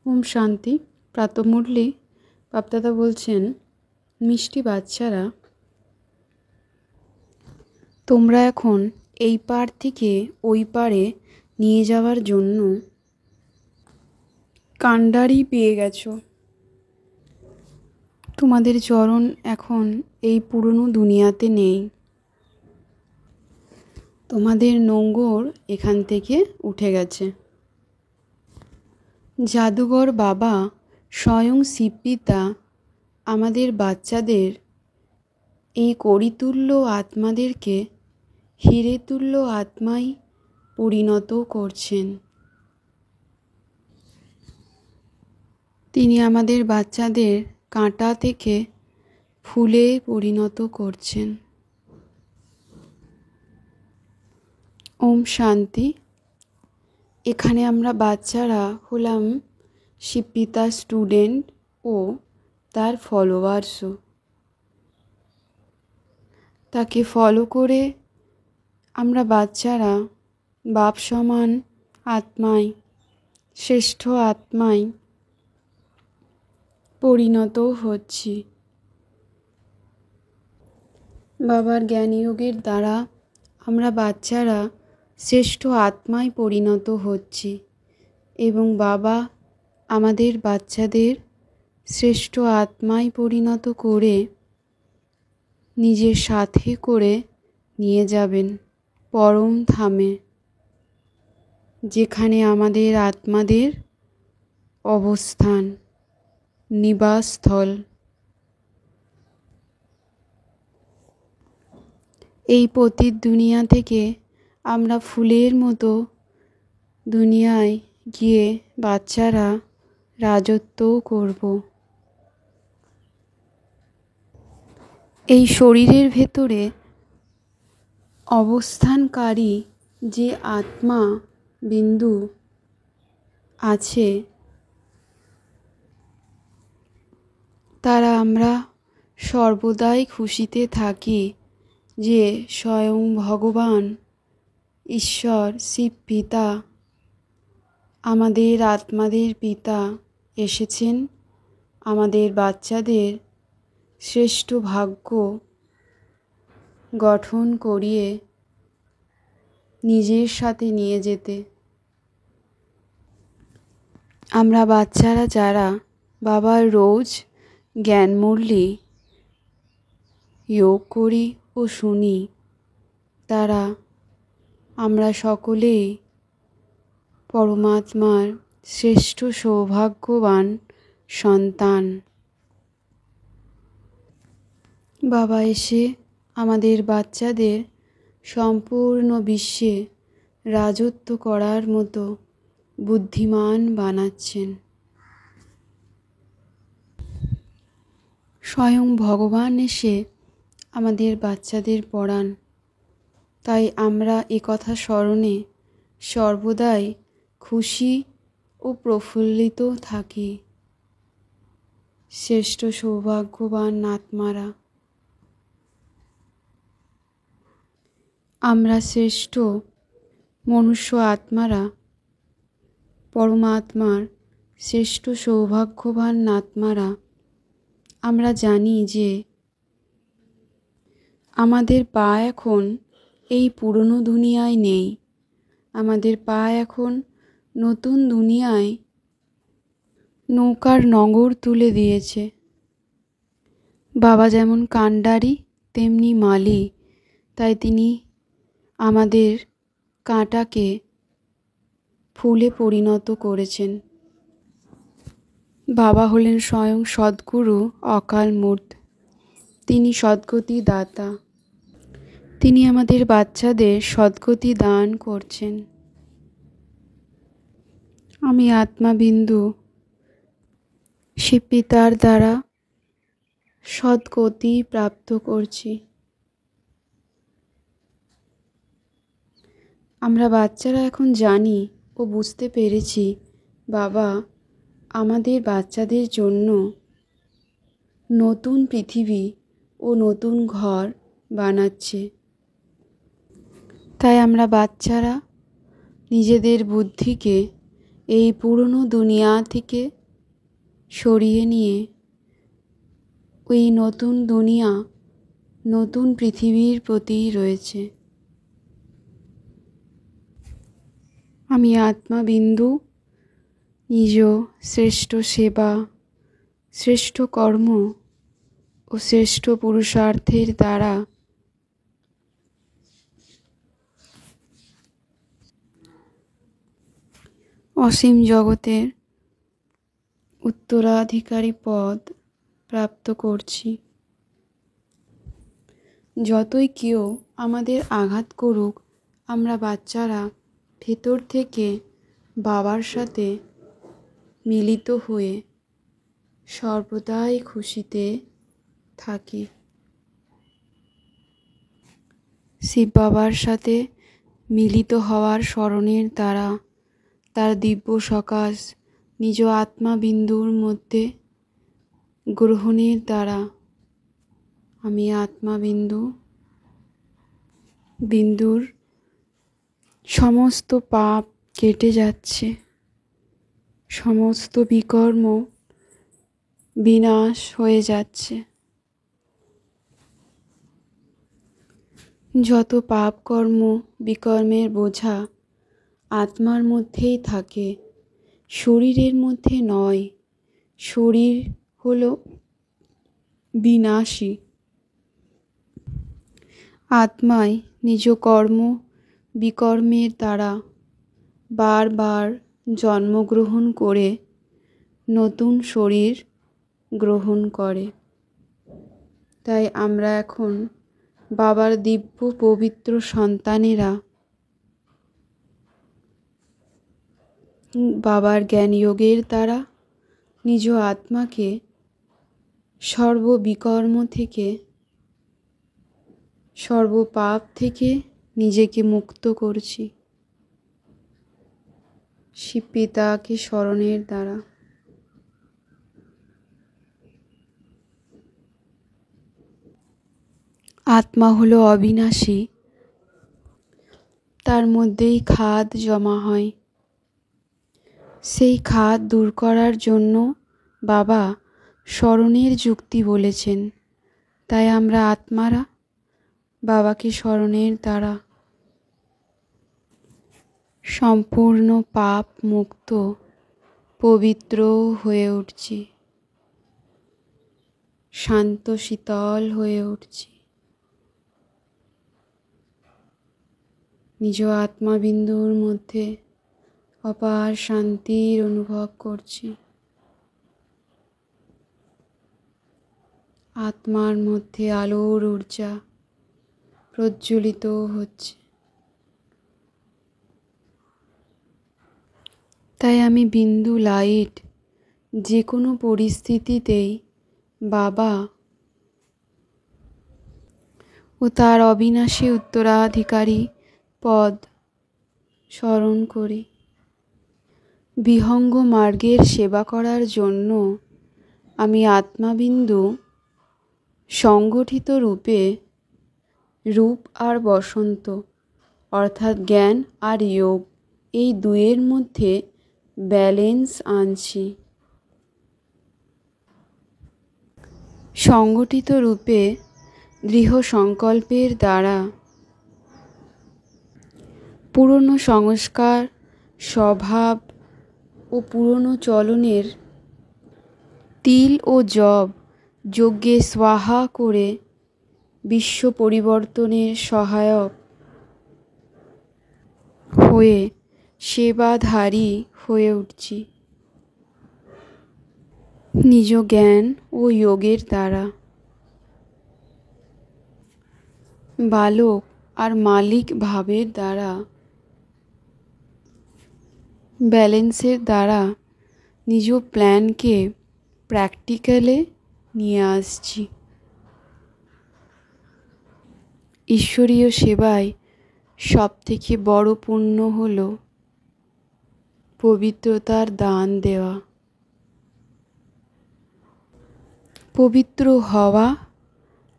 ওম শান্তি। প্রাতঃমুরলি বাপদাদা বলছেন, মিষ্টি বাচ্চারা, তোমরা এখন এই পার থেকে ওই পারে নিয়ে যাওয়ার জন্য কাণ্ডারি পেয়ে গেছো। তোমাদের চরণ এখন এই পুরনো দুনিয়াতে নেই। তোমাদের নোঙ্গর এখান থেকে উঠে গেছে। জাদুঘর বাবা স্বয়ং শিবপিতা আমাদের বাচ্চাদের, এই কড়িতুল্য আত্মাদেরকে হিরেতুল্য আত্মায় পরিণত করছেন। তিনি আমাদের বাচ্চাদের কাঁটা থেকে ফুলে পরিণত করছেন। ওম শান্তি। এখানে আমরা বাচ্চারা হলাম শিবপিতার স্টুডেন্ট ও তার ফলোয়ার্সও। তাকে ফলো করে আমরা বাচ্চারা বাপ সমান আত্মায়, শ্রেষ্ঠ আত্মায় পরিণত হচ্ছি। বাবার জ্ঞানযোগের দ্বারা আমরা বাচ্চারা শ্রেষ্ঠ আত্মায় পরিণত হচ্ছি এবং বাবা আমাদের বাচ্চাদের শ্রেষ্ঠ আত্মায় পরিণত করে নিজের সাথে করে নিয়ে যাবেন পরম ধামে, যেখানে আমাদের আত্মাদের অবস্থান, নিবাসস্থল। এই পতিত দুনিয়া থেকে আমরা ফুলের মতো দুনিয়ায় গিয়ে বাচ্চারা রাজত্বও করব। এই শরীরের ভেতরে অবস্থানকারী যে আত্মা বিন্দু আছে, তারা আমরা সর্বদাই খুশিতে থাকি যে স্বয়ং ভগবান ঈশ্বর শিব পিতা আমাদের আত্মাদের পিতা এসেছেন আমাদের বাচ্চাদের শ্রেষ্ঠ ভাগ্য গঠন করিয়ে নিজের সাথে নিয়ে যেতে। আমরা বাচ্চারা যারা বাবার রোজ জ্ঞান মুরলি যোগ করি ও শুনি, তারা আমরা সকলেই পরমাত্মার শ্রেষ্ঠ সৌভাগ্যবান সন্তান। বাবা এসে আমাদের বাচ্চাদের সম্পূর্ণ বিশ্বে রাজত্ব করার মতো বুদ্ধিমান বানাচ্ছেন। স্বয়ং ভগবান এসে আমাদের বাচ্চাদের পড়ান, তাই আমরা একথা স্মরণে সর্বদাই খুশি ও প্রফুল্লিত থাকি। শ্রেষ্ঠ সৌভাগ্যবান আত্মারা, আমরা শ্রেষ্ঠ মনুষ্য আত্মারা পরমাত্মার শ্রেষ্ঠ সৌভাগ্যবান আত্মারা, আমরা জানি যে আমাদের পা এখন এই পুরনো দুনিয়ায় নেই। আমাদের পা এখন নতুন দুনিয়ায় নৌকার নগর তুলে দিয়েছে। বাবা যেমন কাণ্ডারি তেমনি মালি, তাই তিনি আমাদের কাঁটাকে ফুলে পরিণত করেছেন। বাবা হলেন স্বয়ং সদ্গুরু অকাল মূর্ত, তিনি সদ্গতি দাতা। তিনি আমাদের বাচ্চাদের সদ্গতি দান করছেন। আমি আত্মাবিন্দু শিবপিতার দ্বারা সদ্গতি প্রাপ্ত করছি। আমরা বাচ্চারা এখন জানি ও বুঝতে পেরেছি বাবা আমাদের বাচ্চাদের জন্য নতুন পৃথিবী ও নতুন ঘর বানাচ্ছে। তাই আমরা বাচ্চারা নিজেদের বুদ্ধিকে এই পুরনো দুনিয়া থেকে সরিয়ে নিয়ে ওই নতুন দুনিয়া, নতুন পৃথিবীর প্রতি রয়েছে। আমি আত্মাবিন্দু নিজ শ্রেষ্ঠ সেবা, শ্রেষ্ঠ কর্ম ও শ্রেষ্ঠ পুরুষার্থের দ্বারা অসীম জগতের উত্তরাধিকারী পদ প্রাপ্ত করছি। যতই কেউ আমাদের আঘাত করুক, আমরা বাচ্চারা ভেতর থেকে বাবার সাথে মিলিত হয়ে সর্বদাই খুশিতে থাকি। শিব বাবার সাথে মিলিত হওয়ার স্মরণের দ্বারা, তার দিব্য সকাশ নিজ আত্মাবিন্দুর মধ্যে গ্রহণের দ্বারা আমি বিন্দুর সমস্ত পাপ কেটে যাচ্ছে, সমস্ত বিকর্ম বিনাশ হয়ে যাচ্ছে। যত পাপ কর্ম বিকর্মের বোঝা আত্মার মধ্যেই থাকে, শরীরের মধ্যে নয়। শরীর হলো বিনাশী। আত্মায় নিজ কর্ম বিকর্মের দ্বারা বারবার জন্মগ্রহণ করে নতুন শরীর গ্রহণ করে। তাই আমরা এখন বাবার দিব্য পবিত্র সন্তানেরা বাবার জ্ঞান যোগের দ্বারা নিজ আত্মাকে সর্ববিকর্ম থেকে, সর্বপাপ থেকে নিজেকে মুক্ত করছি শিব পিতাকে স্মরণের দ্বারা। আত্মা হলো অবিনাশী, তার মধ্যেই খাদ জমা হয়। সেই খাদ দূর করার জন্য বাবা স্মরণের যুক্তি বলেছেন। তাই আমরা আত্মারা বাবাকে স্মরণের দ্বারা সম্পূর্ণ পাপ মুক্ত, পবিত্র হয়ে উঠছি, শান্ত শীতল হয়ে উঠছি। নিজ আত্মাবিন্দুর মধ্যে অপার শান্তির অনুভব করছি। আত্মার মধ্যে আলোর ঊর্জা প্রজ্বলিত হচ্ছে। তাই আমি বিন্দু লাইট, যে কোনো পরিস্থিতিতেই বাবা ও তার অবিনাশী উত্তরাধিকারী পদ স্মরণ করি। বিহঙ্গ মার্গের সেবা করার জন্য আমি আত্মাবিন্দু সংগঠিত রূপে রূপ আর বসন্ত অর্থাৎ জ্ঞান আর যোগ, এই দুয়ের মধ্যে ব্যালেন্স আনছি। সংগঠিত রূপে দৃঢ় সংকল্পের দ্বারা পুরনো সংস্কার, স্বভাব ও পুরনো চলনের তিল ও জব যজ্ঞে স্বাহা করে বিশ্ব পরিবর্তনের সহায়ক হয়ে সেবাধারী হয়ে উঠছি নিজ জ্ঞান ও যোগের দ্বারা। বালক আর মালিক ভাবের দ্বারা, ব্যালেন্সের দ্বারা নিজ প্ল্যানকে প্র্যাকটিক্যালে নিয়ে আসছি। ঈশ্বরীয় সেবায় সবথেকে বড় পুণ্য হল পবিত্রতার দান দেওয়া। পবিত্র হওয়া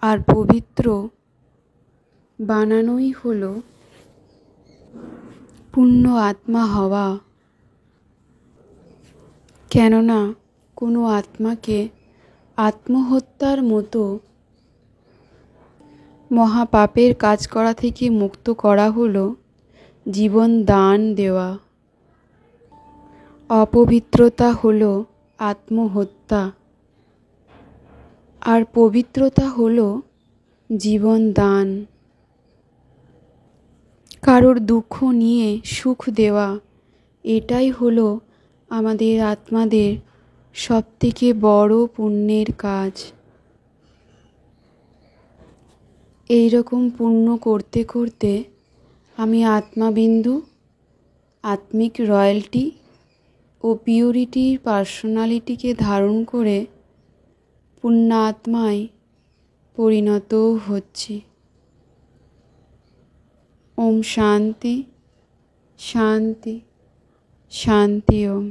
আর পবিত্র বানানোই হল পূর্ণ আত্মা হওয়া। কেননা কোনো আত্মাকে আত্মহত্যার মতো মহাপাপের কাজ করা থেকে মুক্ত করা হলো জীবন দান দেওয়া। অপবিত্রতা হলো আত্মহত্যা, আর পবিত্রতা হলো জীবন দান। কারোর দুঃখ নিয়ে সুখ দেওয়া, এটাই হলো আমাদের আত্মাদের সবথেকে বড় পুণ্যের কাজ। এই রকম পুণ্য করতে করতে আমি আত্মাবিন্দু, আত্মিক রয়্যালটি ও পিউরিটির পার্সোনালিটিকে ধারণ করে পুণ্যাত্মায় পরিণতও হচ্ছি। ওম শান্তি শান্তি শান্তি ওম।